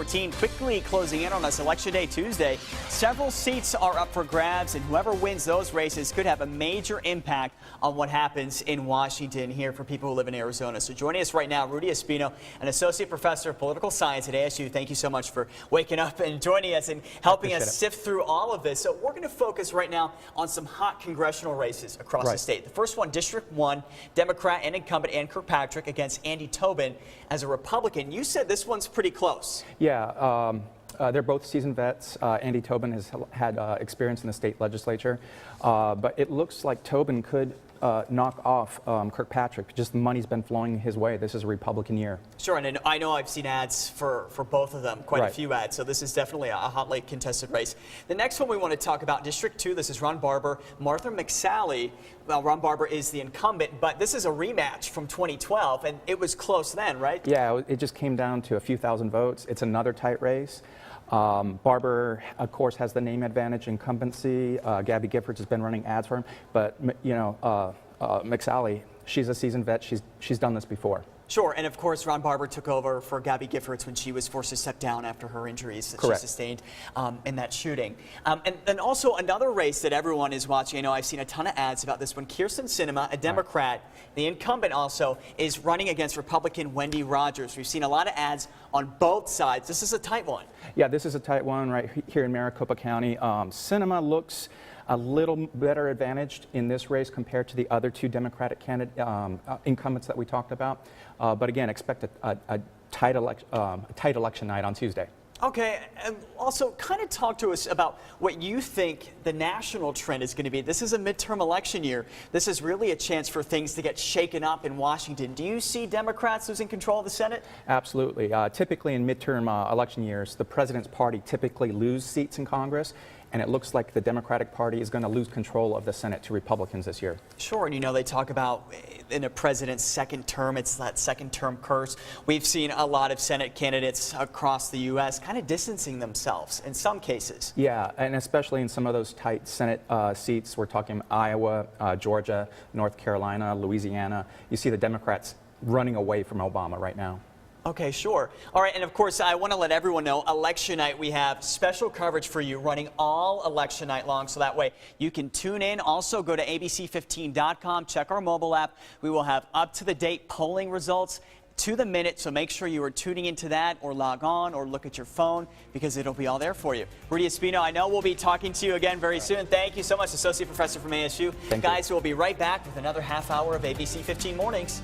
14 quickly closing in on us. Election Day Tuesday. Several seats are up for grabs, and whoever wins those races could have a major impact on what happens in Washington here for people who live in Arizona. So joining us right now, Rudy Espino, an associate professor of political science at ASU. Thank you so much for waking up and joining us and helping us sift through all of this. So we're going to focus right now on some hot congressional races across the state. The first one, District 1, Democrat and incumbent Ann Kirkpatrick against Andy Tobin as a Republican. You said this one's pretty close. Yeah, they're both seasoned vets. Andy Tobin has had experience in the state legislature, but it looks like Tobin could knock off Kirkpatrick. Just the money's been flowing his way. This is a Republican year. Sure, and I know I've seen ads for both of them, quite a few ads, so this is definitely a hotly contested race. The next one we want to talk about, District 2, this is Ron Barber, Martha McSally. Well, Ron Barber is the incumbent, but this is a rematch from 2012, and it was close then, right? Yeah, it just came down to a few thousand votes. It's another tight race. Barber, of course, has the name advantage, incumbency. Gabby Giffords has been running ads for him, but McSally, she's a seasoned vet. She's done this before. Sure, and of course, Ron Barber took over for Gabby Giffords when she was forced to step down after her injuries that she sustained in that shooting. And then also another race that everyone is watching. I know I've seen a ton of ads about this one. Kyrsten Sinema, a Democrat, the incumbent also, is running against Republican Wendy Rogers. We've seen a lot of ads on both sides. This is a tight one. Yeah, this is a tight one right here in Maricopa County. Sinema looks a little better advantaged in this race compared to the other two Democratic incumbents that we talked about. But again, expect a tight election night on Tuesday. Okay, and also kind of talk to us about what you think the national trend is going to be. This is a midterm election year. This is really a chance for things to get shaken up in Washington. Do you see Democrats losing control of the Senate? Absolutely. Typically in midterm election years, the president's party typically lose seats in Congress, and it looks like the Democratic Party is going to lose control of the Senate to Republicans this year. Sure, and you know, they talk about in a president's second term, it's that second term curse. We've seen a lot of Senate candidates across the U.S. kind of distancing themselves in some cases. Yeah, and especially in some of those tight Senate seats. We're talking Iowa, Georgia, North Carolina, Louisiana. You see the Democrats running away from Obama right now. Okay, sure. All right, and of course, I want to let everyone know, election night, we have special coverage for you running all election night long, so that way you can tune in. Also, go to abc15.com, check our mobile app. We will have up-to-the-date polling results to the minute, so make sure you are tuning into that or log on or look at your phone because it'll be all there for you. Rudy Espino, I know we'll be talking to you again very soon. Thank you so much, Associate Professor from ASU. Guys, we'll be right back with another half hour of ABC 15 Mornings.